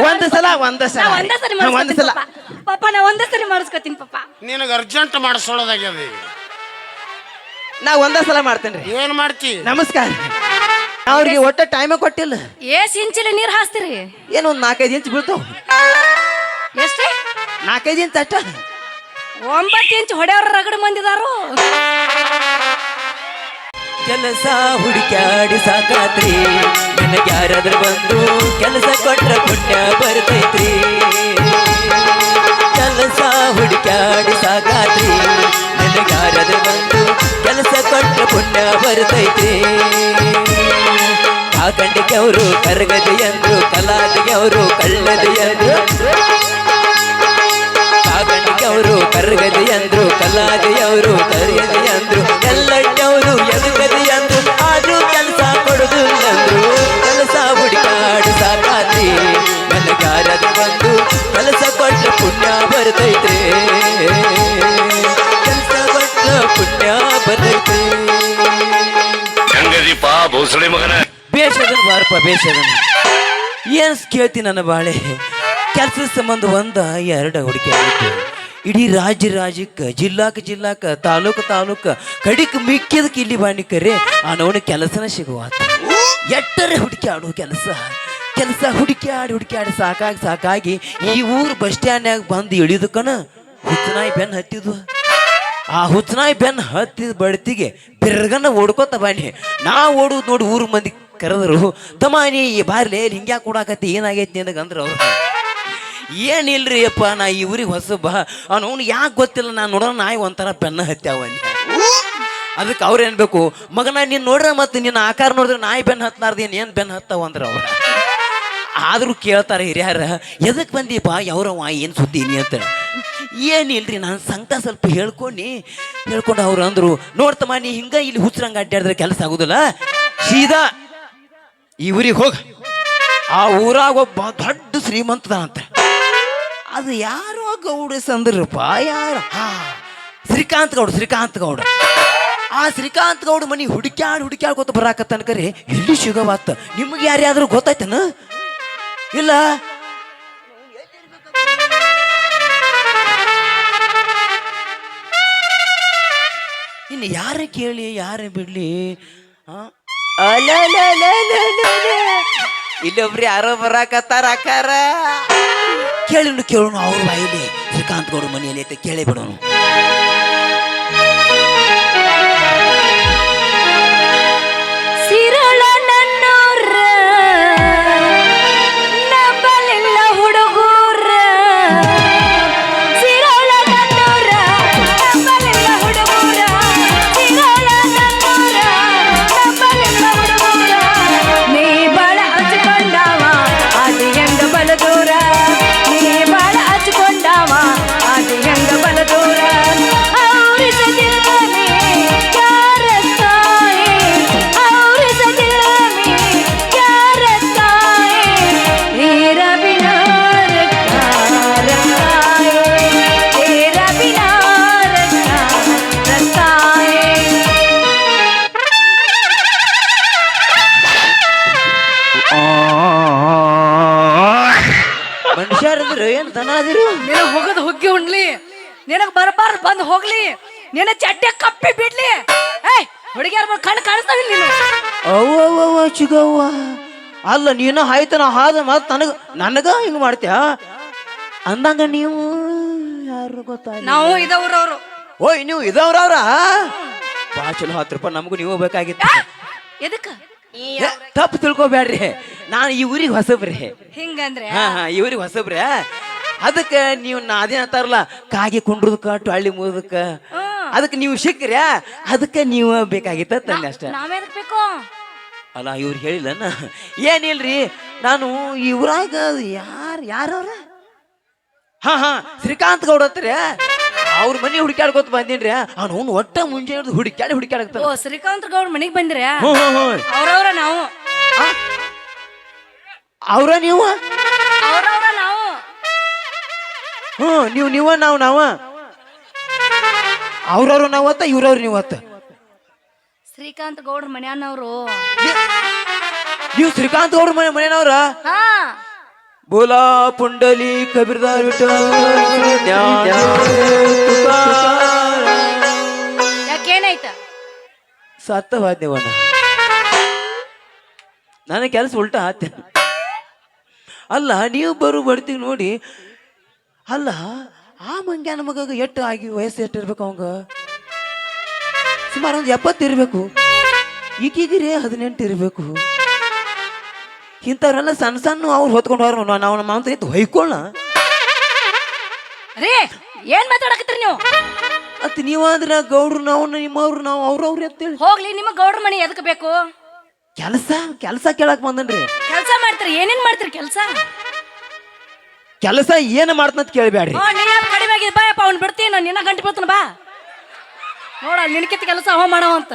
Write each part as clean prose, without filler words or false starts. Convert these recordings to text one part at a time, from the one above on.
ಒಂದ್ ಸಲ ಒಂದ್ ಸಲ ಒಂದ್ ಸಲ ಪಾಪ ನಾ ಒಂದೇ ಸರಿ ಮಾಡಿಸ್ಕೊತೀನಿ ಪಾಪ. ನಿನಗೆ ಅರ್ಜೆಂಟ್ ಮಾಡಿಸೋದಾಗ್ಯದ. ನಾ ಒಂದೇ ಸಲ ಮಾಡ್ತೇನ್ರಿ. ಏನ್ ಮಾಡ್ತಿ? ನಮಸ್ಕಾರ. ಅವ್ರಿಗೆ ಒಟ್ಟ ಟೈಮ ಕೊಟ್ಟಿಲ್ಲ. ಇಂಚಿಲಿ ನೀರ್ ಹಾಸ್ತಿರಿ? ಏನು ಒಂದ್ 4-5 ಇಂಚ್ ಬೀಳ್ತಾವ. ಎಷ್ಟೇ? 4-5 ಇಂಚ್ ಅಷ್ಟ. 9 ಇಂಚ್ ಹೊಡೆಯವ್ರ ರಗಡ ಮಂದಿದಾರು. ಕೆಲಸ ಹುಡುಕ್ಯಾಡಿ ಸಾಕಾತ್ರಿ, ನನಗೆ ಯಾರಾದ್ರೂ ಬಂದು ಕೆಲಸ ಕೊಟ್ರ ಪುಣ್ಯ ಬರ್ತೈತ್ರಿ. ಕೆಲಸ ಹುಡುಕ್ಯಾಡಿ ಸಾಕಾತ್ರಿ, ನನಗೆ ಯಾರಾದ್ರೂ ಬಂದು ಕೆಲಸ ಕೊಟ್ರ ಪುಣ್ಯ ಬರ್ತೈತ್ರಿ. ಕಾಕಂಡಿಗೆ ಅವರು ಕರಗದೆ ಅಂದ್ರು, ಕಲಾದಿಗೆ ಅವರು ಕಳ್ಳದೆ ಅಂದ್ರು. ಕಾಕಂಡಿಗೆ ಅವರು ಕರಗದೆ ಅಂದ್ರು, ಕಲಾದಿಯವರು ಕರೆಯದೆ ಅಂದ್ರು, ಎಲ್ಲಟ್ಟವರು ಎದುಗದೆ ಅಂದ್ರು, ಆದ್ರೂ ಕೆಲಸ ಕೊಡುದಿಲ್ಲಂದ್ರು. ಕೆಲಸ ಹುಡುಕಾಡಿ ಸಾಕಾತ್ರಿ, ನನಗೆ ಯಾರಾದ್ರೂ ಬಂದು ಕೆಲಸ ಕೊಟ್ಟ ಪುಣ್ಯ ಬರ್ತೈತ್ರಿ. ಕೆಲಸ ಕೊಟ್ಟ ಪುಣ್ಯ ಬರ್ತೈತ್ರಿ. ಬೇಷದನ್ ಬಾರಪ್ಪ, ಬೇಷದನ್. ಏನ್ ಕೇಳ್ತಿ ನನ್ನ ಬಾಳೆ? ಕೆಲಸದ ಸಂಬಂಧ 1-2 ಹುಡುಕಿ ಆಗಿತ್ತು. ಇಡೀ ರಾಜ್ಯಕ್ಕೆ ಜಿಲ್ಲಾಕ ತಾಲೂಕ ಕಡಿಕ್ ಮಿಕ್ಕಿದಕ್ಕೆ ಇಲ್ಲಿ ಬಾಣಿಕರೆ ಅವನ ಕೆಲಸನ ಸಿಗುವಾತ. ಎಟ್ಟರೆ ಹುಡುಕ್ಯಾಡು ಕೆಲಸ ಹುಡುಕ್ಯಾಡಿ ಸಾಕಾಗಿ ಈ ಊರು ಬಸ್ ಸ್ಟ್ಯಾಂಡ್ನಾಗ ಬಂದು ಇಳಿದಕ್ಕನ ಹುಚ್ಚನಾಯಿ ಬೆನ್ನು ಹತ್ತಿದ್ವು. ಆ ಹುಚ್ಚನಾಯಿ ಬೆನ್ನು ಹತ್ತಿದ ಬಡ್ತಿಗೆ ಬಿರ್ಗನ ಓಡ್ಕೋತ ಬಾಣಿ. ನಾ ಓಡುದು ನೋಡಿ ಊರು ಮಂದಿ ಕರೆದ್ರು, ತಮ್ಮ ನೀ ಬಾರ್ಲೆ ಹಿಂಗ್ಯಾಕೆ ಕೊಡಾಕತ್ತಿ, ಏನಾಗೈತಿ ನಿನಗಂದ್ರೆ ಅವ್ರು ಏನಿಲ್ರಿ ಅಪ್ಪ, ನಾ ಈ ಊರಿಗೆ ಹೊಸಬ, ಅವನು ಯಾಕೆ ಗೊತ್ತಿಲ್ಲ, ನಾನು ನೋಡೋಣ ನಾಯಿ ಒಂಥರ ಬೆನ್ನ ಹತ್ಯಾವ. ಅದಕ್ಕೆ ಅವ್ರು ಏನ್ಬೇಕು, ಮಗನ ನೀನು ನೋಡ್ರೆ ಮತ್ತೆ ನಿನ್ನ ಆಕಾರ ನೋಡಿದ್ರೆ ನಾಯಿ ಬೆನ್ನು ಹತ್ಲಾರ್ದು ಏನು ಬೆನ್ನು ಹತ್ತಾವ ಅಂದ್ರೆ ಅವ್ರು. ಆದರೂ ಕೇಳ್ತಾರೆ ಹಿರಿಯಾರ, ಎದಕ್ಕೆ ಬಂದೀಪ ಯಾವ್ರವ ಏನು ಸುದ್ದಿ ನೀ ಅಂತ. ಏನಿಲ್ರಿ ನಾನು ಸಂಕಟ ಸ್ವಲ್ಪ ಹೇಳ್ಕೊಂಡು ಅವ್ರು ಅಂದರು, ನೋಡ್ತಮ್ಮ ನೀ ಹಿಂಗೆ ಇಲ್ಲಿ ಹುಚ್ಚರಂಗೆ ಅಡ್ಡಾಡಿದ್ರೆ ಕೆಲಸ ಆಗೋದಿಲ್ಲ, ಸೀದಾ ಈ ಊರಿಗೆ ಹೋಗ. ಆ ಊರಾಗ ಒಬ್ಬ ದೊಡ್ಡ ಶ್ರೀಮಂತದ ಅಂತ. ಅದು ಯಾರೋ ಗೌಡಸ್ ಅಂದ್ರಪ್ಪ, ಯಾರು? ಶ್ರೀಕಾಂತ್ ಗೌಡ. ಆ ಶ್ರೀಕಾಂತ್ ಗೌಡ ಮನಿ ಹುಡುಕ್ಯಾಡ್ಕೊತ ಬರಾಕತ್ತನ್ಕರಿ ಎಲ್ಲಿ ಸಿಗವಾತ. ನಿಮ್ಗೆ ಯಾರ್ಯಾದ್ರೂ ಗೊತ್ತಾಯ್ತನ? ಇಲ್ಲ ಇನ್ನು ಯಾರ ಕೇಳಿ ಯಾರ ಬಿಡ್ಲಿ? ಇಲ್ಲೊಬ್ರು ಯಾರೋ ಬರಾಕತ್ತಾರ ಅಕ್ಕಾರ. ಕೇಳೋಣ ಅವ್ರ ಬಾಯಿಲಿ ಶ್ರೀಕಾಂತ್ ಗೌಡ ಮನೆಯಲ್ಲಿ ಐತೆ, ಕೇಳಿ ಬಿಡೋಣ. ಸಿರಳ ನನ್ನೋರ ನಂಬಲಿಲ್ಲ ಹುಡುಗೂರ, ಸಿರಳ ನನ್ನೋರ ನಂಬಲಿಲ್ಲ ಹುಡುಗೂರ, ಸಿರಳ ನನ್ನೋರ ನಂಬಲಿಲ್ಲ ಹುಡುಗೂರ. ನೀ ಬಾಳ ಹಚ್ಕೊಂಡಾವ ಅದು ಹೆಂಗ ಬಲ ದೂರ, ನೀ ಬಾಳ ಹಚ್ಕೊಂಡಾವ ಅದು ಹೆಂಗ ಬಲ ದೂರ. ಮನುಷ್ಯರಿದ್ರು ಏನು ದನ ಅದಿರು? ನಿನಗೆ ಹೋಗದ್ ಹುಗ್ಗಿ ಉಣ್ಲಿ, ನಿನಗೆ ಬರಬಾರ್ದು ಬಂದು ಹೋಗ್ಲಿ, ನಿನ್ನ ಚಡ್ಡೆ ಕಪ್ಪಿ ಬಿಡ್ಲಿ. ಏಯ್ ಹುಡುಗಿಯರ ಕಣ್ಣು ಕಾಣಿಸ್ತಾವಿಲ್ಲ ನೀನು? ಅವ್ವ ಚಿಗವ್ವ, ಅಲ್ಲ ನೀನು ಆಯ್ತನ ಹಾದ ಮತ್ ನನಗ ಹಿಂಗ್ ಮಾಡ್ತೀಯ ಅಂದಂಗ ನೀವು ಯಾರು ಗೊತ್ತಾ? ನಾವು ಇದವ್ರವ್ರು. ಓಯ್ ನೀವು ಇದವ್ರವ್ರ? ಬಾ ಚಲೋ 10 ರೂಪಾಯಿ ನಮಗೂ ನೀವು ಬೇಕಾಗಿತ್ತು. ಎದಕ್ಕ? ತಪ್ಪು ತಿಳ್ಕೊಬ್ಯಾಡ್ರಿ, ನಾನು ಈ ಊರಿಗೆ ಹೊಸಬ್ರಿ. ಹಿಂಗಂದ್ರೆ ಹಾ ಈ ಊರಿಗೆ ಹೊಸಬ್ರಿ. ಅದಕ್ಕೆ ನೀವು ಅದೇನ್ ಅಂತಾರಲ್ಲ, ಕಾಗಿ ಕುಂಡ್ರದಕ್ಕ ಟೊಳ್ಳಿ ಮುದಕ್ಕ, ಅದಕ್ಕೆ ನೀವು ಸಿಕ್ಕ್ರಿ, ಅದಕ್ಕೆ ನೀವು ಬೇಕಾಗಿತ್ತ ತಂದೆ ಅಷ್ಟೇ. ನಾವೇದಕ್ ಬೇಕು? ಅಲ್ಲ ಇವ್ರು ಹೇಳಿಲ್ಲ ಏನಿಲ್ರಿ, ನಾನು ಈ ಊರಾಗ ಯಾರವ್ರ ಹಾ ಶ್ರೀಕಾಂತ್ ಗೌಡ ಹತ್ರಿ ಅವ್ರ ಮನೆ ಹುಡುಕ್ಯಾಡ್ಕೊತ ಬಂದಿನ್ರಿ. ಅವ್ನು ಒಟ್ಟ ಮುಂಜಾನೆ ಹುಡುಕ್ಯಾಡ್ತಾನ. ಓ ಶ್ರೀಕಾಂತ್ ಗೌಡ ಮನೆಗೆ ಬಂದ್ರಿ? ಅವ್ರವ್ರ ನಾವು. ಅವ್ರ ನೀವು? ಅವ್ರವ್ರ ನಾವು. ನೀವ ನಾವ ಅವ್ರವ್ರು ನಾವತ್ತ ಇವ್ರವ್ರು ನೀವತ್ತ. ಶ್ರೀಕಾಂತ್ ಗೌಡ್ರ ಮನ್ಯಾನವ್ರು. ನೀವು ಶ್ರೀಕಾಂತ್ ಗೌಡ್ರ ಮನೆಯವ್ರ? ಬೋಲಾ ಪುಂಡಲಿ ಕಬೀರ್ದಾರ್ ವಿಠಲ ಯಾಕೇನಾಯ್ತ ಸತ್ತವಾದ್ಯವನ ನನ್ನ ಕೆಲಸ ಉಲ್ಟಾ ಆತ ಅಲ್ಲ ನೀವು ಬರ್ತೀವಿ ನೋಡಿ ಅಲ್ಲ ಆ ಮಂಗ್ಯಾನ ಮಗ ಎಷ್ಟು ಆಗಿ ವಯಸ್ಸು ಎಷ್ಟು ಇರ್ಬೇಕು ಅವಂಗ ಸುಮಾರು ಒಂದು 70 ಇರಬೇಕು ಈಗೀಗಿರೇ 18 ಇರಬೇಕು ಇಂಥವ್ರೆಲ್ಲ ಸಣ್ಣ ಸಣ್ಣ ಅವ್ರು ಹೊತ್ಕೊಂಡು ಹೋರ ನಾವು ನಮ್ಮ ಮಾವಂತ ಇತ್ತು ಹೊಯ್ಕೊಳ್ಳ ರೀ ಏನ್ ಮಾತಾಡಕತ್ತೀರಿ ನೀವು ಮತ್ತೆ ನೀವಾದ್ರೆ ಗೌಡ್ರು ನಾವು ನಿಮ್ಮವ್ರು ನಾವು ಅವ್ರವ್ರು ಅಂತೇಳಿ ಹೋಗ್ಲಿ ನಿಮ್ಮ ಗೌಡ್ರ ಮನೆ ಎದಕ್ ಬೇಕು ಕೆಲಸ ಕೇಳಕ್ ಬಂದನ್ರಿ ಕೆಲಸ ಮಾಡ್ತೀರಿ ಏನೇನ್ ಮಾಡ್ತೀರಿ ಕೆಲಸ ಕೆಲಸ ಏನು ಮಾಡ್ತಂತ ಕೇಳಬೇಡ್ರಿ ನೀ ಕಡಿಮೆ ಆಗಿದೆ ಬಾಯಪ್ಪ ಅವ್ನು ಬಿಡ್ತೀನಿ ನಾನು ನಿನ್ನ ಗಂಟೆ ಬೀಳ್ತಾನ ಬಾ ನೋಡ ನಿನಕಿತ್ತ ಕೆಲಸ ಅವ ಮಾಡವ ಅಂತ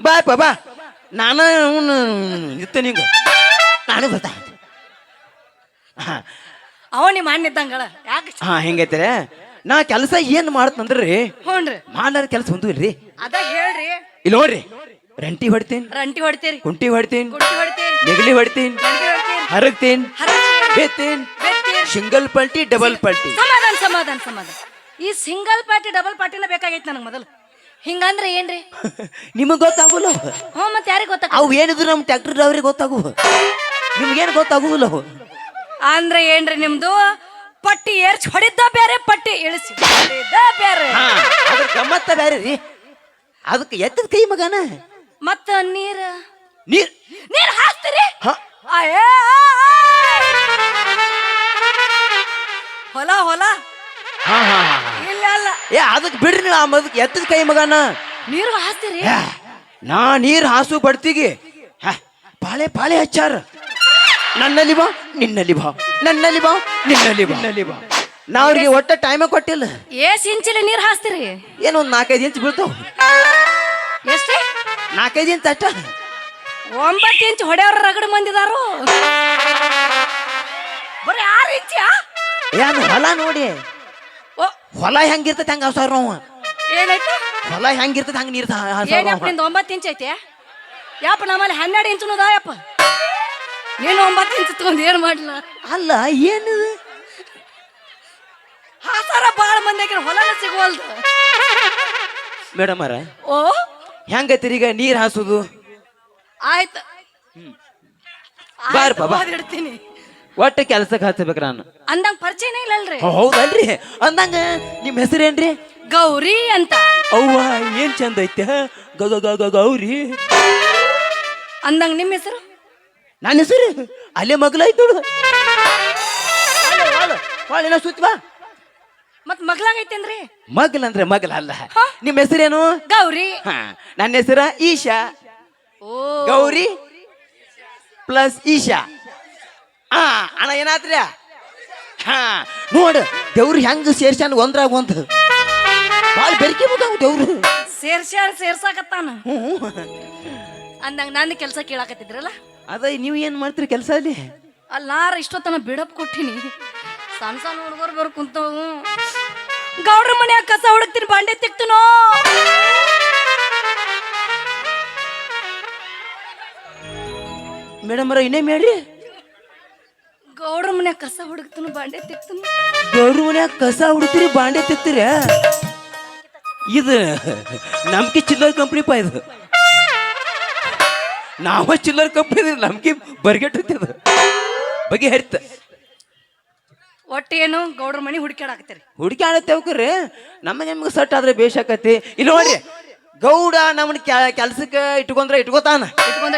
ಬಾಯಪ್ಪ ಬಾ ನಾನು ಅವನು ಇತ್ತ ನಿಂಗ ನಾನು ಬರ್ತಾ ಅವ ನಿಮ್ಮ ಅಣ್ಣ ಇದ್ದಂಗಳ ಯಾಕೆ ಹಾ ಹೆಂಗೈತೆ ನಾ ಕೆಲಸ ಏನ್ ಮಾಡ್ತಂದ್ರಿ ಹ್ಞೂನ್ರಿ ಮಾಡ್ಲಾರ ಕೆಲಸ ಒಂದು ಇಲ್ರಿ ಅದ ಹೇಳ್ರಿ ಇಲ್ಲಿ ನೋಡ್ರಿ ರಂಟಿ ಹೊಡ್ತೀನಿ ರಂಟಿ ಹೊಡಿತೀರಿ ಕುಂಟಿ ಹೊಡ್ತೀನಿ ಗುಂಡಿ ಹೊಡಿತೀರಿ ನೆಗಲಿ ಹೊಡ್ತೀನಿ ರಂಟಿ ಹೊಡಿತೀರಿ ಹರಗ್ತೀನಿ ಹರಗ್ತೀರಿ, ಬೇತೀನಿ ಬೆತ್ತೀರಿ. ಸಿಂಗಲ್ ಪಲ್ಟಿ ಡಬಲ್ ಪಲ್ಟಿ ಸಮಾಧಾನ ಸಮಾಧಾನ ಸಮಾಧಾನ ಈ ಸಿಂಗಲ್ ಪಾರ್ಟಿ ಡಬಲ್ ಪಾರ್ಟಿನ ಬೇಕಾಗೈತಿ ನನಗೆ ಮೊದಲು ಹಿಂಗಂದ್ರೆ ಏನ್ರಿ ನಿಮಗ್ ಗೊತ್ತಾಗುಲ್ಲ ಹ್ಞೂ ಮತ್ತೆ ಯಾರಿಗೆ ಗೊತ್ತಾಗ ಅವು ಏನಿದ್ರು ನಮ್ಮ ಟ್ಯಾಕ್ಟರ್ ಡ್ರೈವರಿಗೆ ಗೊತ್ತಾಗುವ ನಿಮ್ಗೇನು ಗೊತ್ತಾಗುದಿಲ್ಲ ಅವು ಅಂದ್ರೆ ಏನ್ರಿ ನಿಮ್ದು ಪಟ್ಟಿ ಏರ್ಚ್ ಹೊಡಿದ್ದ ಬೇರೆ ಪಟ್ಟಿ ಇಳಿಸಿ ಹೊಡಿದ್ದ ಬೇರೆ ಹಾ ಅದ್ರ ಗಮ್ಮತ್ತ ಬೇರೆ ರೀ ಅದಕ್ಕೆ ಎತ್ತದ ಕೈ ಮಗನ ಮತ್ತ ನೀರ್ ನೀರ್ ನೀರ್ ಹಾಕ್ತೀರಿ ಹಾ ಅಯ್ಯೋ ಹೊಲ ಹೊಲ ಹಾ ಹಾ ಇಲ್ಲ ಅಲ್ಲ ಏ ಅದಕ್ಕೆ ಬಿಡ್ರಿ ನೀವು ಆ ಮದಕ್ಕೆ ಎತ್ತದ ಕೈ ಮಗನ ನೀರು ಹಾಕ್ತೀರಿ ಏ, ನಾ ನೀರ್ ಹಾಸು ಬಡ್ತಿಗೆ ಪಾಳೆ ಪಾಳೆ ಹಚ್ಚಾರ ನನ್ನಲ್ಲಿ ಬಾ ನಿನ್ನಲ್ಲಿ ಬಾ ನನ್ನಲ್ಲಿ ಬಾ ನಿನ್ನಲ್ಲಿ ಬಾ ನಾ ಅವ್ರಿಗೆ ಒಟ್ಟ ಟೈಮ ಕೊಟ್ಟಿಲ್ಲ ಇಂಚಿಲಿ ನೀರ್ ಹಾಕ್ತೀರಿ ಏನೋ ಒಂದು 4-5 ಇಂಚ್ ಬೀಳ್ತಾವ ಎಷ್ಟೇ 4-5 ಇಂಚ್ ಅಷ್ಟ 9 ಇಂಚ್ ಹೊಡೆಯವ್ರ ರಗಡ ಮಂದಿದಾರು ಬರೀ 6 ಇಂಚ್ ಏನು ಹೊಲ ನೋಡಿ ಓ ಹೊಲ ಹೆಂಗಿರ್ತೈತೆ ಹಂಗ ಹಾಸಾರ ನಾವು ಏನಾಯ್ತು ಹೊಲ ಹೆಂಗಿರ್ತೈತೆ ಹಂಗ ನೀರ್ ಏನಪ್ಪ ನಿಂದ 9 ಇಂಚ್ ಐತೆ ಯಪ್ಪ ನಮ್ಮಲ್ಲಿ 12 ಇಂಚ್ ಅದಾಯಪ್ಪ ನೀನು 9 ಇಂಚ್ ತಗೊಂಡು ಏನ್ ಮಾಡ್ಲ ಅಲ್ಲ ಏನು ಹಾಸಾರ ಬಾಳ ಮಂದಿ ಆಗಿರ ಹೊಲನ ಸಿಗುವಲ್ದು ಮೇಡಮ್ ಅರ ಓ ಹೆಂಗೈತಿರಿ ಈಗ ನೀರ್ ಹಾಸುದು ಆಯ್ತು ಬಾರಪ್ಪ, ಬಾ. ಇಡ್ತೀನಿ ಒಟ್ಟ ಕೆಲ್ಸಕ್ಕೆ ಹಚ್ಚಬೇಕು ನಾನು ಅಂದಂಗ ಪರಿಚಯನೇ ಇಲ್ಲಲ್ರಿ ಹೌದಲ್ರಿ ಅಂದಂಗ ನಿಮ್ ಹೆಸರೇನ್ರಿ ಗೌರಿ ಅಂತ ಅವ್ವ ಏನ್ ಚಂದ ಐತೆ ಗೌರಿ ಅಂದಂಗ ನಿಮ್ಮ ಹೆಸರು ನನ್ನ ಹೆಸರು ಅಲ್ಲೇ ಮಗ್ಲಾಯ್ತು ನೋಡು ಹೊಳಿನ ಸುತ್ತ ಬಾ ಮತ್ ಮಗ್ಲಾಗೈತೇನ್ರಿ ಮಗ್ಲ ಅಂದ್ರೆ ಮಗ್ಲ ಅಲ್ಲ ಹಾ? ನಿಮ್ ಹೆಸರೇನು ಗೌರಿ ಹಾ ನನ್ನ ಹೆಸರ ಈಶಾ ಓ ಗೌರಿ ಪ್ಲಸ್ ಈಶಾ ಆ ಅಣ್ಣ ಏನಾತ್ರಿ ಹಾ ನೋಡು ದೇವ್ರು ಹೆಂಗ ಸೇರ್ಸ್ಯಾನ ಒಂದ್ರಾಗ ಒಂದು ಭಾಳ ಬೆರಕೆ ಮುಗಾವು ದೇವ್ರು ಸೇರ್ಸಾಕತ್ತಾನ ಅಂದಂಗ ನಂದು ಕೆಲಸ ಕೇಳಾಕತ್ತಿದ್ರಲ್ಲ ಅದ ನೀವು ಏನ್ ಮಾಡ್ತೀರಿ ಕೆಲಸ ಅಲ್ಲಿ ಅಲ್ಲಿ ನಾರ ಇಷ್ಟೊತ್ತನ ಬಿಡಪ್ ಕೊಟ್ಟಿನಿ ಸಣ್ಣ ಸಣ್ಣ ಹುಡುಗರು ಬರ್ ಕುಂತವು ಗೌಡ್ರ ಮನ್ಯಾಗ ಕಸ ಹುಡುಕ್ತೀನಿ ಬಾಂಡೆ ತಿಕ್ತನೋ ಮೇಡಮ್ ಅವ್ರ ಇನ್ನೇ ಮೇಡ್ರಿ ಗೌಡ್ರ ಮನ್ಯಾಗ ಕಸ ಹುಡುಕ್ತನು ಬಾಂಡೆ ತಿಕ್ತನು ಗೌಡ್ರ ಮನ್ಯಾಗ ಕಸ ಹುಡ್ತೀರಿ ಬಾಂಡೆ ತಿಕ್ತೀರಿ ಇದು ನಮ್ಗೆ ಚಿಲ್ಲರ್ ಕಂಪ್ನಿ ಪಾ ಇದು ನಾವ ಚಿಲ್ಲರ್ ಕಂಪ್ನಿ ನಮ್ಗೆ ಬರ್ಗೆಟ್ಟದ ಬಗೆ ಹರಿತ ಒಟ್ಟೇನು ಗೌಡ್ರ ಮನಿ ಹುಡುಕ್ಯಾಡಾಕತ್ತೀರಿ ಹುಡುಕಿ ಆಡತ್ತೇವ್ರಿ ನಮಗೆ ಸಟ್ ಆದ್ರೆ ಬೇಷಾಕತಿ ಇಲ್ಲಿ ನೋಡ್ರಿ ಗೌಡ ನಮ್ಮನ್ನ ಕೆಲ್ಸಕ್ಕೆ ಇಟ್ಕೊಂಡ್ರೆ ಇಟ್ಕೋತಾನ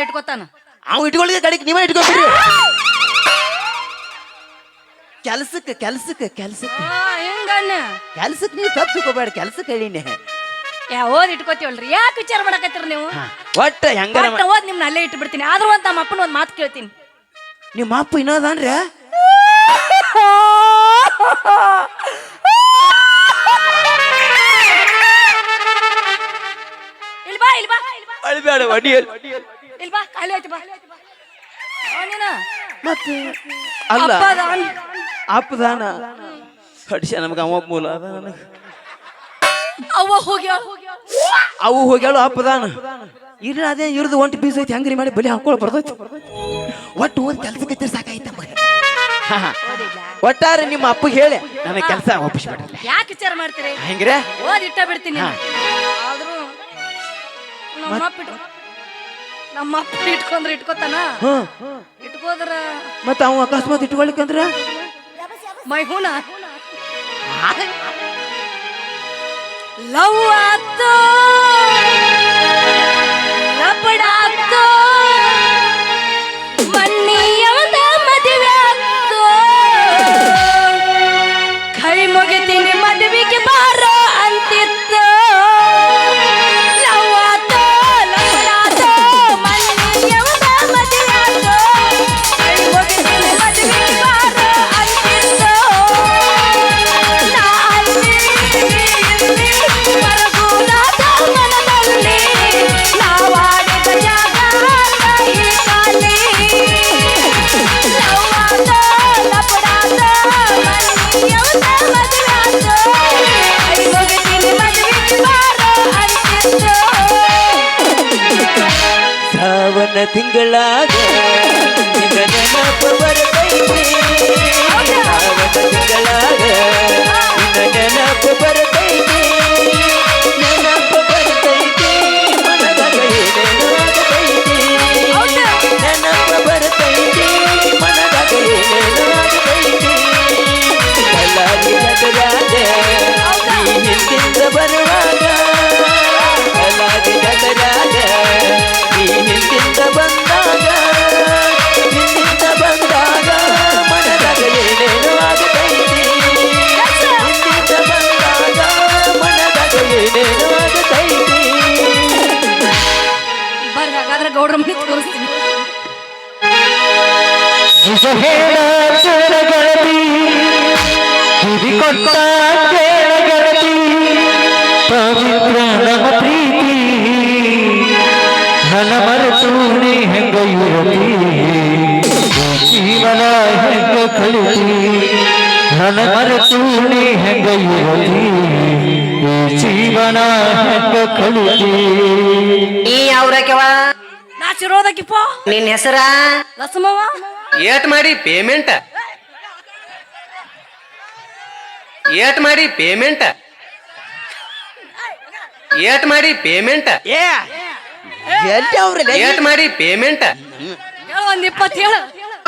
ಇಟ್ಕೋತಾನ ಅವ್ ಇಟ್ಕೊಳ್ಳಿಗೆ ಕಡೆಗೆ ನೀವೇ ಇಟ್ಕೊಂಡ್ರಿ ಕೆಲ್ಸಕ್ಕೆ ಹಿಂಗಣ್ಣ ಕೆಲ್ಸಕ್ಕೆ ನೀವು ತಪ್ಪು ತಿಳ್ಕೊಬೇಡ ಕೆಲ್ಸಕ್ಕೆ ಹೇಳಿನಿ ಓದ್ ಇಟ್ಕೋತೀವಲ್ರಿ ಯಾಕೆ ವಿಚಾರ ಮಾಡಕತ್ತೀರಿ ನೀವು ಒಟ್ಟ ಹೆಂಗಾರ ಒಟ್ಟ ಓದ್ ನಿಮ್ನ ಅಲ್ಲೇ ಇಟ್ಟು ಬಿಡ್ತೀನಿ ಆದ್ರೂ ಅಂತ ನಮ್ಮ ಅಪ್ಪನ ಒಂದ್ ಮಾತು ಕೇಳ್ತೀನಿ ನಿಮ್ಮ ಅಪ್ಪ ಇನ್ನೋದನ್ರಿ ಇಲ್ಲಿ ಬಾ ಇಲ್ಲಿ ಬಾ ಅಳ್ಬೇಡ ವಡಿ ಇಲ್ಲಿ ಬಾ ಖಾಲಿ ಆಯ್ತು ಬಾ ನೀನ ಮತ್ತೆ ಅಲ್ಲ ಅಪ್ಪದಾನ್. ಅಪ್ಪದಾನ ಕಡಿಸ ನಮ್ಗೆ ಅವ ಮೂಲ ಅದ ನನಗೆ ಅವ್ವ ಹೋಗ್ಯಾಳ ಅವು ಹೋಗ್ಯಾಳು ಅಪ್ಪದಾನ ಇರ್ಲಿ ಅದೇ ಇವ್ರದ್ದು ಒಂಟಿ ಪೀಸ್ ಐತಿ ಹಂಗ್ರಿ ಮಾಡಿ ಬಲಿ ಹಾಕೊಳ್ ಬರ್ತೈತಿ ಒಟ್ಟು ಓದ್ ಕೆಲ್ಸಕ್ಕೆ ಸಾಕಾಯ್ತ ಒಟ್ಟಾರೆ ನಿಮ್ಮ ಅಪ್ಪ ಹೇಳಿ ನನಗೆ ಕೆಲಸ ಒಪ್ಪಿಸ್ಬಿಡ್ರಿ ಯಾಕೆ ವಿಚಾರ ಮಾಡ್ತೀರಿ ಹೆಂಗ್ರೆ ಓದ್ ಇಟ್ಟ ಬಿಡ್ತೀನಿ ಆದ್ರೂ ನಮ್ಮ ಅಪ್ಪ ಇಟ್ಕೊಂಡ್ರೆ ಇಟ್ಕೋತಾನ ಇಟ್ಕೋದ್ರ ಮತ್ತ ಅವ ಅಕಸ್ಮಾತ್ ಇಟ್ಕೊಳಿಕಂದ್ರ ಮೈಹೂನ ಲವ್ ಆತೋ ಲಪಡ ಆತೋ ಮನ್ನಿಯವದ ಮದುವೆ ಆತೋ ಕೈ ಮುಗಿತೀನಿ ಮದುವೆಗೆ ಬಾರೋ ಅಂತಿತ್ತು ಲವ್ ಆತೋ ಲಪಡ ಆತೋ ಮನ್ನಿಯವದ ಮದುವೆ ಆತೋ ಕೈ ಮುಗಿತೀನಿ ಮದುವೆಗೆ ಬಾರೋ ಅಂತಿತ್ತು ನಾ ಅಲ್ಲಿ ಇಲ್ಲಿ ಮರಗುಣದ ಮನದಲ್ಲಿ ನಾವಾಡಿದ ಜಾಗ ಕೈ ಕಾಲಿ ಲವ್ ಆತೋ ಲಪಡ ಆತೋ ಮನ್ನಿಯವದ ಮದುವೆ ಆತೋ ಕೈ ಮುಗಿತೀನಿ ಮದುವೆಗೆ ಬಾರೋ ಅಂತಿತ್ತು ಶ್ರಾವಣ ತಿಂಗಳಾಗ ನಿನ್ನ ನೆನಪು ಬರ್ತೈತಿ ಶ್ರಾವಣ ತಿಂಗಳಾಗ ನಿನ್ನ ನೆನಪು ಬರ್ತೈತಿ ನೆನಪು ಬರ್ತೈತಿ ಮನದಾಗ ಏನೇನು ಆಗತೈತಿ ನೆನಪು ಬರ್ತೈತಿ ಮನದಾಗ ಏನೇನು ಆಗತೈತಿ ಕಲಾಗಿ ಜಗರಾಗ ನೀ ಹಿಂದಿಂದ ಬರುವಾಗ ಕಲಾಗಿ ಜಗರಾಗ ನೀ ಹಿಂದಿಂದ ಬಂದಾಗ ಮನದಾಗ ಏನೇನು ಆಗತೈತಿ ಹಿಂದಿಂದ ಬಂದಾಗ ಮನದಾಗ ಏನೇನು ಆಗತೈತಿ ಬರ್ರಿ ಹಾಗಾದ್ರೆ ಗೌಡ್ರ ಮನೆ ತೋರಿಸ್ತೀನಿ ನಿಜ ಹೇಳ ಗೆಳತಿ ಹಿರಿಕೊಟ್ಟ ಗೆಳತಿ ಪವಿತ್ರ ನಮ್ಮ ಪ್ರೀತಿ ನನ್ನ ಮರೆತು ನೀ ಹೆಂಗ ಯುವತಿ ಜೀವನ ಹೆಂಗ ಕಲಿತಿ ನನ್ನ ಮರೆತು ನೀ ಹೆಂಗ ಯುವತಿ ಜೀವನ ಹೆಂಗ ಕಲಿತಿ ನೀ ಯಾವ್ರಕ್ಯವ ನಾ ಚಿರೋದಕ್ಕಿಪ್ಪ ನಿನ್ ಹೆಸರ ಲಸಮವ್ವ ಏಟ್ ಮಾಡಿ ಪೇಮೆಂಟ್ ಏಟ್ ಮಾಡಿ ಪೇಮೆಂಟ್ ಏಟ್ ಮಾಡಿ ಪೇಮೆಂಟ್ ಏ ಎಲ್ಲಿ ಅವ್ರಲ್ಲ ಏಟ್ ಮಾಡಿ ಪೇಮೆಂಟ್ ಹೇಳು ಒಂದ್ 20 ಹೇಳು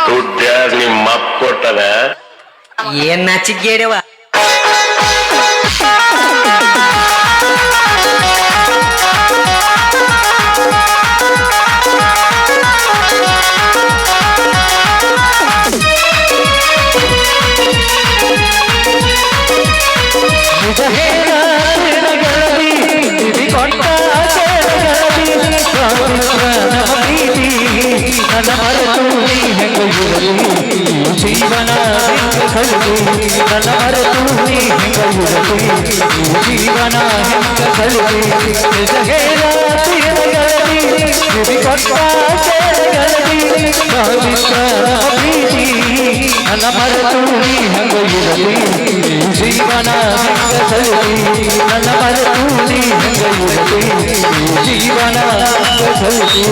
ದುಡ್ಡ್ಯಾರ್ ನಿಮ್ಮ ಅಪ್ಪ ಕೊಟ್ಟದ ಏನ್ ನಾಚಿಗೇಡವ ನಿಜ ಹೇಳ ಗೆಳತಿ ಹಿರಿಕೊಟ್ಟ ಗೆಳತಿ ಪವಿತ್ರ ನಮ್ಮ ಪ್ರೀತಿ ನನ್ನ ಮರೆತು ನೀ ಹೆಂಗ ಯುವತಿ ಜೀವನ ಹೆಂಗ ಕಲಿತಿ ನನ್ನ ಮರೆತು ನೀ ಹೆಂಗ ಯುವತಿ ಜೀವನ ಹೆಂಗ ಕಲಿತಿ ನಿಜ ಹೇಳ ಗೆಳತಿ ಹಿರಿಕೊಟ್ಟ ಗೆಳತಿ ಪವಿತ್ರ ನಮ್ಮ ಪ್ರೀತಿ ನನ್ನ ಮರೆತು ನೀ ಹೆಂಗ ಯುವತಿ ಜೀವನ ಹೆಂಗ ಕಲಿತಿ ನನ್ನ ಮರೆತು ನೀ ಹೆಂಗ ಯುವತಿ ಜೀವನ ಹೆಂಗ ಕಲಿತಿ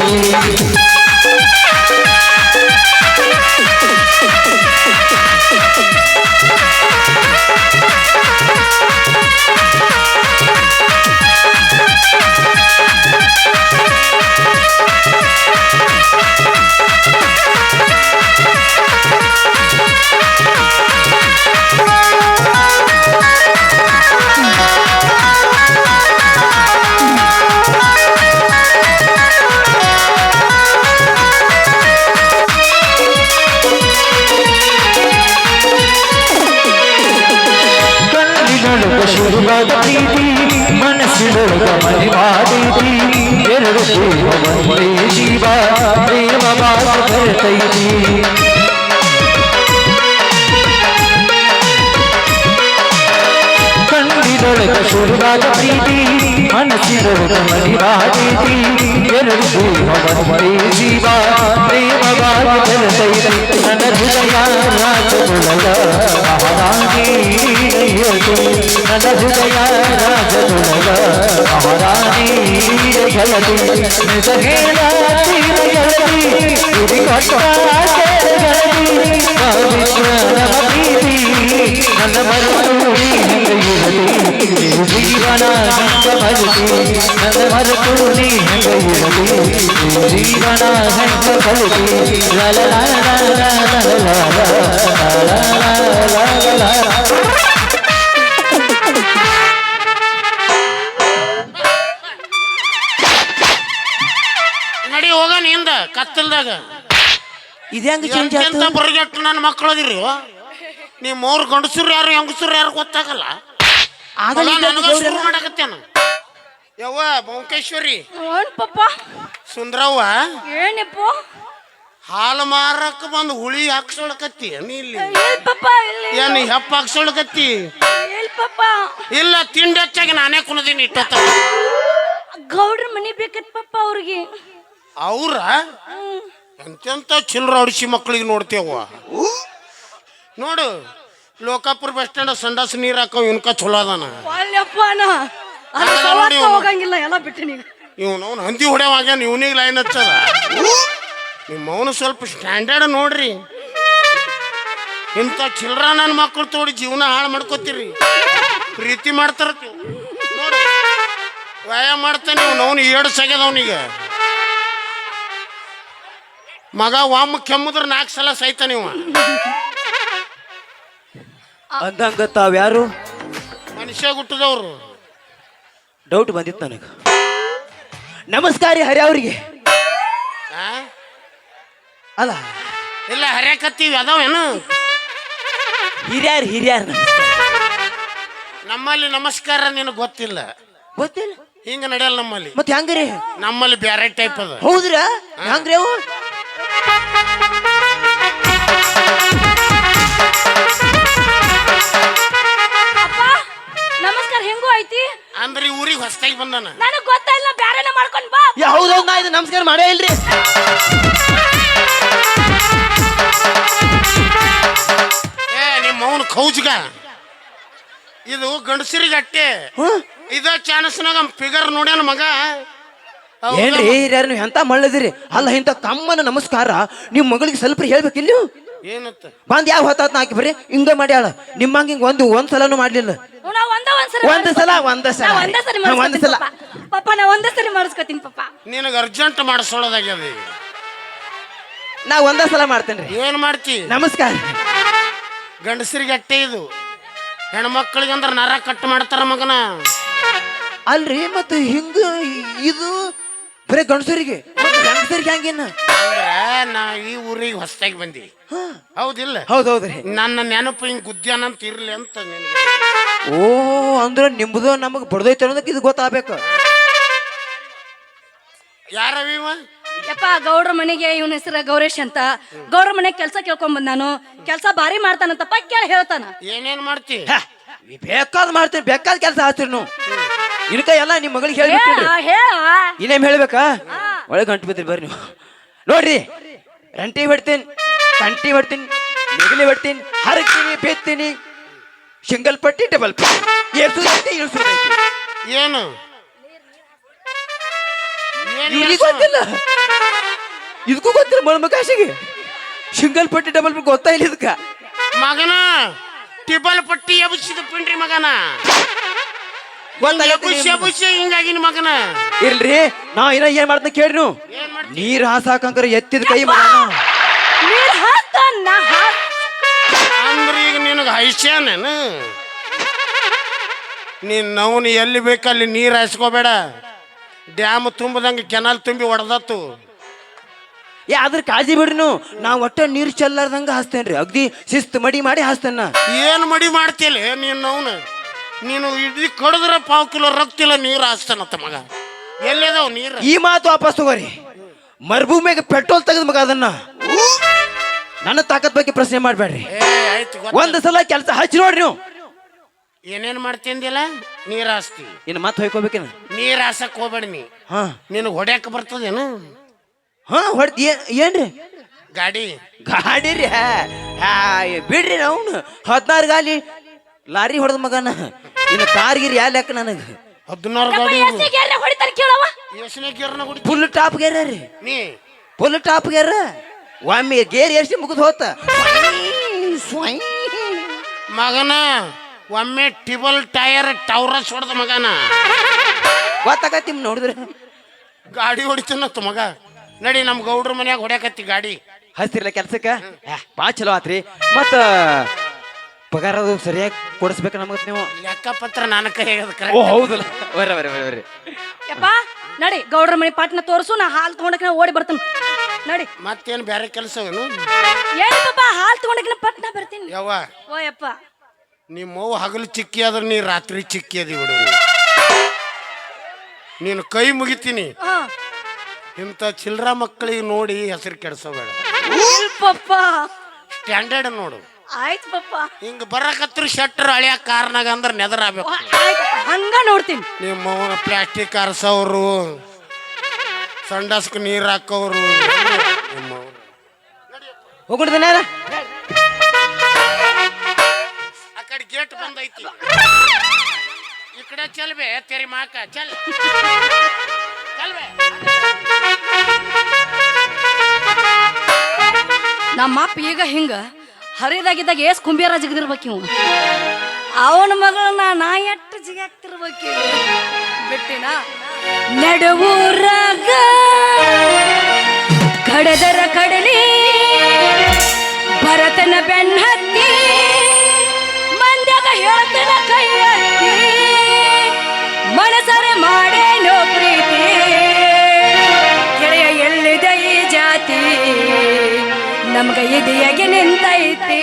ಕಣ್ಣಿನೊಳಗ ಶುರುವಾದ ಪ್ರೀತಿ ಮನಸ್ಸಿನೊಳಗ ಮನೆ ಮಾಡೈತಿ ಎರಡು ಒಂದೇ ಜೀವ ಪ್ರೇಮ ಬಾಳ ಬರ್ತೈತಿ ಕಣ್ಣಿನೊಳಗ ಶುರುವಾದ ಪ್ರೀತಿ ಮನಸ್ಸಿನೊಳಗ ಮನೆ ಮಾಡೈತಿ ಎರಡು ಒಂದೇ ಜೀವ ಪ್ರೇಮ ಬಾಳ ಬರ್ತೈತಿ ನನ್ನ ಹೃದಯ ರಾಜದೊಳಗ ಮಹಾರಾಣಿ ನನ್ನ ಹೃದಯ ರಾಜದೊಳಗ ಮಹಾರಾಣಿ ಗೆಳತಿ ನಿಜ ಹೇಳ ಗೆಳತಿ ಹಿರಿಕೊಟ್ಟ ಗೆಳತಿ ಪವಿತ್ರ ಹೋಗಿ ನನ್ನ ಮರೆತು ನೀ ಹೆಂಗ ಇರಲಿ ಜೀವನ ಹೆಂಗ ಕಲಿತಿ ಲಲ ಲಲ ಲಲ ಲಲ ಲಲ ಲಲ. ನಡಿ ಹೋಗ ನಿಂದ ಕತ್ತಲ್ದಾಗ ಇದು ಹೆಂಗ ಚೇಂಜ್ ಎಂತ ಆಯ್ತು ಬರಗೆಟ್ಟು ನನ್ನ ಮಕ್ಕಳು ಅದಿರಿ ನೀ ಮೂರು ಗಂಡಸರು ಯಾರು ಹೆಂಗಸರು ಯಾರು ಗೊತ್ತಾಗಲ್ಲ ಆಗಲಿ ನನಗ ಶುರು ಮಾಡಕತ್ತೇನ ಯವ್ವ ಬೌಂಕೇಶ್ವರಿ ಏನ್ ಪಪ್ಪ ಸುಂದ್ರವ್ವ ಏನಪ್ಪ ಹಾಲು ಮಾರಕ್ಕೆ ಬಂದು ಹುಳಿ ಹಾಕ್ಸೊಳಕತ್ತಿ ನೀ ಇಲ್ಲಿ ಎಲ್ ಪಪ್ಪ ಇಲ್ಲಿ ಏನ್ ಹೆಪ್ಪ ಹಾಕ್ಸೊಳಕತ್ತಿ ಎಲ್ ಪಪ್ಪ ಇಲ್ಲ ತಿಂಡಿ ಹೆಚ್ಚಾಗಿ ನಾನೇ ಕುಣದೀನಿ ಇಟ್ಟತ್ತ ಗೌಡ್ರ ಮನಿ ಬೇಕತ್ ಪಪ್ಪ ಅವ್ರಿಗೆ ಅವ್ರ ಎಂತೆಂತ ಚಿಲ್ರ ಹೊಡಿಸಿ ಮಕ್ಕಳಿಗೆ ನೋಡ್ತೇವ ನೋಡು ಲೋಕಾಪುರ ಬಸ್ ಸ್ಟ್ಯಾಂಡ್ ಸಂಡಾಸ ನೀರ್ ಹಾಕವ್ ಇವನ್ಕ ಚಲೋ ಅದಾನ ಅಲ್ಲಪ್ಪನ ಅದು ಹೌದಾ ಸವಾಸ ನೋಡಿ ಅವ್ನು. ಹೋಗಂಗಿಲ್ಲ ಎಲ್ಲ ಬಿಟ್ಟಿನಿ ಇವನವ್ನು ಹಂದಿ ಹೊಡೆವಾಗ್ಯಾನ ಇವನಿಗೆ ಲೈನ್ ಹಚ್ಚದ ನಿಮ್ಮ ಅವನು ಸ್ವಲ್ಪ ಸ್ಟ್ಯಾಂಡರ್ಡ್ ನೋಡ್ರಿ ಇಂಥ ಚಿಲ್ರ ನನ್ನ ಮಕ್ಕಳು ತೋಡಿ ಜೀವನ ಹಾಳು ಮಾಡ್ಕೋತೀರಿ ಪ್ರೀತಿ ಮಾಡ್ತಾರ ನೋಡು ವ್ಯಾಯಾಮ ಮಾಡ್ತಾನೆ ಅವನು ಏಡು ಸಗ್ಯದ ಅವನಿಗೆ ಮಗ ಒಮ್ಮ ಕೆಮ್ಮುದ್ರ 4 ಸಲ ಸೈತಾನೆ ಇವ ಅಂದಂಗ ತಾವ್ಯಾರು ಮನುಷ್ಯ ಹುಟ್ಟಿದವ್ರು ಡೌಟ್ ಬಂದಿತ್ತು ನನಗೆ ನಮಸ್ಕಾರ ರೀ ಹರಿ ಅವ್ರಿಗೆ ಆ? ಅಲ್ಲ ಇಲ್ಲ ಹರ್ಯಾಕತ್ತೀವಿ ಅದಾವೇನು ಹಿರಿಯಾರ್ ನಮ್ಮಲ್ಲಿ ನಮಸ್ಕಾರ ನಿನಗೆ ಗೊತ್ತಿಲ್ಲ ಗೊತ್ತಿಲ್ಲ ಹಿಂಗ ನಡೆಯಲ್ಲ ನಮ್ಮಲ್ಲಿ ಮತ್ತೆ ಹೆಂಗ್ರಿ ನಮ್ಮಲ್ಲಿ ಬ್ಯಾರೆ ಟೈಪ್ ಅದ ಹೌದ್ರಾ ಹೆಂಗ್ರಿ ಅವು ಅಪ್ಪ ನಮಸ್ಕಾರ ಹೆಂಗೋ ಐತಿ ಅಂದ್ರೆ ಈ ಊರಿಗೆ ಹೊಸದಾಗಿ ಬಂದಾನ ನನಗ್ ಗೊತ್ತಾಯಿಲ್ಲ ಬ್ಯಾರೆನ ಮಾಡ್ಕೊಂಡ್ ಬಾ ಹೌದೌದು ನಾ ಇದು ನಮಸ್ಕಾರ ಮಾಡೇ ಇಲ್ರಿ ಏ ನಿಮ್ಮ ಅವನು ಕೌಜ್ಗ ಇದು ಗಂಡಸರಿಗೆ ಅಟ್ಟೆ ಇದ ಚಾನ್ಸ್ನಾಗ ಫಿಗರ್ ನೋಡ್ಯಾನ ಮಗ ಹೌದಾ? ಏನ್ರಿ ಹಿರಿಯಾರ ನೀವು ಎಂತ ಮಳ್ಳದಿರಿ ಅಲ್ಲ ಇಂಥ ಕಮ್ಮನ ನಮಸ್ಕಾರ ನಿಮ್ ಮಗಳಿಗೆ ಸ್ವಲ್ಪ ಹೇಳ್ಬೇಕಿಲ್ಲ ನೀವು ಏನತ್ತ ಬಂದ್ ಯಾವ ಹೊತ್ತಾತ್ ಹಾಕಿ ಬರ್ರಿ ಹಿಂಗ ಮಾಡ್ಯಾಳ ನಿಮ್ಮಂಗ ಹಿಂಗ ಒಂದ್ ಸಲನು ಮಾಡ್ಲಿಲ್ಲ ನಾ ಒಂದ್ ಸಲ ಒಂದ್ ಸಲ ನಾ ಒಂದೇ ಸರಿ ಹಾ, ಒಂದ್ ಮಾಡಿಸ್ಕೊತೀನಿ ಸಲ ಪಪ್ಪ. ಪಪ್ಪ ನಾ ಒಂದೇ ಸರಿ ಮಾಡಿಸ್ಕೊತೀನಿ ಪಪ್ಪ ನಿನಗೆ ಅರ್ಜೆಂಟ್ ಮಾಡಿಸೋಳದಾಗ್ಯದ ಈಗ ನಾ ಒಂದ ಸಲ ಮಾಡ್ತೇನ್ರಿ ಏನ್ ಮಾಡ್ತಿ ನಮಸ್ಕಾರ ಗಂಡಸರಿಗೆ ಅಟ್ಟೆ ಇದು ಹೆಣ್ಮಕ್ಳಿಗೆ ಅಂದ್ರೆ ನರ ಕಟ್ ಮಾಡ್ತಾರ ಮಗನ ಅಲ್ರಿ ಮತ್ತ ಹಿಂಗ ಇದು ಬರೀ ಗಂಡಸರಿಗೆ ಗಂಡಸರಿಗೆ ಹಂಗೇನ ಅಂದ್ರ ನಾ ಈ ಊರಿಗೆ ಹೊಸದಾಗಿ ಬಂದಿ ಹೌದಿಲ್ಲ ಹೌದೌದ್ರಿ ನನ್ನ ನೆನಪು ಹಿಂಗ್ ಗುದ್ಯಾನಂತ ಇರ್ಲಿ ಅಂತ ನಿನಗೆ ಓ ಅಂದ್ರ ನಿಮ್ದು ನಮಗ್ ಬಡ್ದೈತೆ ಅನ್ನೋದಕ್ಕೆ ಇದು ಗೊತ್ತಾಗ್ಬೇಕು ಯಾರವಿವ ಯಪ್ಪ ಗೌಡ್ರ ಮನೆಗೆ ಇವನ ಹೆಸರು ಗೌರೇಶ್ ಅಂತ ಗೌಡ್ರ ಮನೆಗೆ ಕೆಲಸ ಕೇಳ್ಕೊಂಡ್ ಬಂದ್ ನಾನು ಕೆಲಸ ಭಾರಿ ಮಾಡ್ತಾನಂತಪ್ಪ ಕೇಳಿ ಹೇಳ್ತಾನ ಏನೇನ್ ಮಾಡ್ತಿ ಬೇಕಾದ್ ಮಾಡ್ತೀನಿ ಬೇಕಾದ ಕೆಲಸ ಹಾಕ್ತೀರಿ ನೀವು ಇನ್ಕ ಎಲ್ಲ ನಿಮ್ ಮಗಳಿಗೆ ಹೇಳ್ಬಿಟ್ರಿ ಹೇಳ ಇನ್ನೇಮ್ ಹೇಳ್ಬೇಕಾ ಒಳಗೆ ಗಂಟು ಬಿದ್ರಿ ಬರ್ರಿ ನೀವು ನೋಡ್ರಿ ರಂಟಿ ಹೊಡ್ತೀನಿ ಕಂಟಿ ಹೊಡ್ತೀನಿ ನೆಗಲಿ ಹೊಡ್ತೀನಿ ಹರಗ್ತೀನಿ ಬೇತ್ತೀನಿ ಸಿಂಗಲ್ ಪಟ್ಟಿ ಡಬಲ್ ಪಟ್ಟಿ ಏರ್ಸೋದೈತಿ ಇಳಿಸೋದೈತಿ ಏನು ಇವ್ರಿಗೆ ಗೊತ್ತಿಲ್ಲ ಇದಕ್ಕೂ ಗೊತ್ತಿಲ್ಲ ಮೊಳಮಕಾಶಿಗೆ ಸಿಂಗಲ್ ಪಟ್ಟಿ ಡಬಲ್ ಪಟ್ಟಿ ಗೊತ್ತಾ ಇಲ್ಲ ಇದಕ್ಕ ಮಗನ ಟಿಬಲ್ ಪಟ್ಟಿ ಎಬ್ಸಿದ ಪಿಂಡ್ರಿ ಮಗನ ಎಬುಸಿ ಹಿಂಗಾಗಿನ ಮಗನ ಇಲ್ರಿ ನಾ ಇನ್ನ ಏನ್ ಮಾಡ್ತೀನಿ ಕೇಳ್ರಿ ನೀವು ಏನ್ ಮಾಡ್ತಿ ನೀರ್ ಹಾಸಾಕಂಕರ ಎತ್ತಿದ ಕೈ ಮಗನ ನೀರ್ ಹಾಕ ನಾ ಹಾಕ್ ಅಂದ್ರೆ ಈಗ ನಿನಗೆ ಹೈಸ್ಯಾನೇನು ನೀನ್ ನವ್ನು ಎಲ್ಲಿ ಬೇಕಲ್ಲಿ ನೀರು ಹಾಯಿಸ್ಕೋಬೇಡ ಡ್ಯಾಮ್ ತುಂಬದಂಗೆ ಕೆನಾಲ್ ತುಂಬಿ ಹೊಡೆದತ್ತು ಏ ಅದ್ರ ಕಾಳಜಿ ಬಿಡ್ರಿ ನೀವು ನಾ ಒಟ್ಟ ನೀರ್ ಚೆಲ್ಲಾರ್ದಂಗ ಹಾಸ್ತೇನ್ರಿ ಅಗ್ದಿ ಶಿಸ್ತು ಮಡಿ ಮಾಡಿ ಹಾಸ್ತೇನ ಏನು ಮಡಿ ಮಾಡ್ತಿಲ್ಲ ನೀನು ಅವನು ನೀನು ಇಡೀ ಕಡಿದ್ರ 1/4 ಕಿಲೋ ರಕ್ತಿಲ್ಲ ನೀರು ಹಾಸ್ತಾನತ್ತ ಮಗ ಎಲ್ಲಿದಾವ ನೀರು ಈ ಮಾತು ವಾಪಸ್ ತಗೋರಿ ಮರುಭೂಮಿಯಾಗ ಪೆಟ್ರೋಲ್ ತೆಗೆದ ಮಗ ಅದನ್ನ ನನ್ನ ತಾಕತ್ ಬಗ್ಗೆ ಪ್ರಶ್ನೆ ಮಾಡ್ಬೇಡ್ರಿ ಏ ಆಯ್ತು ಒಂದ್ ಸಲ ಕೆಲಸ ಹಚ್ಚಿ ನೋಡ್ರಿ ನೀವು ಏನೇನ್ ಮಾಡ್ತಿಂದಿಲ್ಲ ನೀರು ಹಾಸ್ತಿ ಇನ್ನು ಮತ್ತೆ ಹೊಯ್ಕೋಬೇಕೇನ ನೀರು ಹಾಸಕ್ ಹೋಗ್ಬೇಡ ನೀ ಹಾ ನಿನಗೆ ಹೊಡ್ಯಾಕ ಬರ್ತದೇನು ಹಾ ಹೊಡ್ತಿ ಏನ್ರಿ ಗಾಡಿ ಗಾಡಿ ರೀ ಬಿಡ್ರಿ ನಾವು 16 ಗಾಲಿ ಲಾರಿ ಹೊಡೆದ ಮಗನ ಇನ್ನು ಕಾರ್ಗಿರಿ ಯಾ ಲೆಕ್ಕ ನನಗೆ 16 ಗಾಡಿ ಹೊಡಿತಾರ ಕೇಳವ ಯೋಚನೆ ಗೇರ್ನ ಗುಡಿ ಫುಲ್ ಟಾಪ್ ಗೇರ ರೀ ನೀ ಫುಲ್ ಟಾಪ್ ಗೇರ ಒಮ್ಮೆ ಗೇರ್ ಎಷ್ಟಿ ಮುಗಿದು ಹೋತ ಮಗನ ಒಮ್ಮೆ ಟಿಬಲ್ ಟೈರ್ ಟವರಸ್ ಹೊಡೆದ ಮಗನ ಗೊತ್ತಾಗತ್ತಿ ನೋಡಿದ್ರೆ ಗಾಡಿ ಹೊಡಿತೀನತ್ತ ಮಗ. ನಡಿ ನಮ್ಮ ಗೌಡ್ರ ಮನ್ಯಾಗ ಹೊಡ್ಯಾಕತ್ತಿ ಗಾಡಿ. ಹಸ್ತಿರ್ಲ ಕೆಲ್ಸಕ್ಕೆ ಭಾಳ ಚಲೋ ಆತ್ರಿ. ಮತ್ತ ಪಗಾರ ಅದು ಸರಿಯಾಗಿ ಕೊಡಿಸ್ಬೇಕು ನಮಗ್ ನೀವು. ಲೆಕ್ಕಪತ್ರ ನನ್ನ ಕೈ ಓ ಹೌದಲ್ಲ, ಬರ್ರಿ ಬರ್ರಿ ಬರ್ರಿ ಬರ್ರಿ. ಯಪ್ಪ ನಡಿ ಗೌಡ್ರ ಮನೆ ಪಾಟ್ನ ತೋರ್ಸು, ನಾ ಹಾಲು ತಗೊಂಡಕ್ಕೆ ಓಡಿ ಬರ್ತೀನಿ. ನಡಿ. ಮತ್ತೇನು ಬೇರೆ ಕೆಲಸವೇನು? ಏನಪ್ಪ ಹಾಲು ತಗೊಂಡಕ್ಕೆ ಪಟ್ನ ಬರ್ತೀನಿ. ಯವ್ವ ಓ ಯಪ್ಪ, ನಿಮ್ಮವ್ವ ಹಗಲು ಚಿಕ್ಕಿ ಆದ್ರೆ ನೀ ರಾತ್ರಿ ಚಿಕ್ಕಿ ಅದಿ ಬಿಡು. ನೀನು ಕೈ ಮುಗಿತೀನಿ. ಹಾ ಇಂಥ ಚಿಲ್ರ ಮಕ್ಕಳಿಗೆ ನೋಡಿ ಹೆಸರು ಕೆಡ್ಸೋಬೇಡ. ಪಪ್ಪ ಸ್ಟ್ಯಾಂಡರ್ಡ್ ನೋಡು. ಆಯ್ತು ಪಪ್ಪ. ಹಿಂಗ ಬರಕತ್ರ ಶೆಟ್ರ್ ಹಳಿಯ ಕಾರ್ನಾಗ ಅಂದ್ರೆ ನೆದರಾಗಬೇಕು. ಹಂಗ ನೋಡ್ತೀನಿ. ನಿಮ್ಮವನ ಪ್ಲಾಸ್ಟಿಕ್ ಆರ್ಸೋರು, ಸಂಡಾಸ್ಕ ನೀರು ಹಾಕೋರು ನಿಮ್ಮವ್ರು. ಹೋಗ್ಬಿಡ್ತಾನೆ ಆ ಕಡೆ ಗೇಟ್ ಬಂದೈತಿ, ಈ ಕಡೆ ಚಲ್ಬೆ ತೆರಿ ಮಾಕ ಚಲ್ ಚಲ್ಬೆ. ನಮ್ಮ ಅಪ್ಪ ಈಗ ಹಿಂಗ ಹರಿದಾಗಿದ್ದಾಗ ಏಸ್ ಕುಂಬಿಯಾರ ಜಿಗದಿರ್ಬೇಕು ಇವ. ಅವನ ಮಗಳನ್ನ ನಾ ಎಟ್ಟು ಜಿಗಾಕ್ತಿರ್ಬೇಕು ಬಿಟ್ಟಿನ. ನಡುವೂರಾಗ ಕಡದರ ಕಡಲಿ ಭರತನ ಬೆನ್ನತ್ತಿ ಮಂದ್ಯಾಗ ಹೇಳ್ತನ ಕೈ ಹತ್ತಿ ಮನಸರೆ ಮಾಡೇನೋ ಪ್ರೀತಿ ಗೆಳೆಯ ಎಲ್ಲಿದೆ ಈ ಜಾತಿ ನಮ್ಗ ಇದೆಯಾಗೆ ನಿಂತೈತಿ.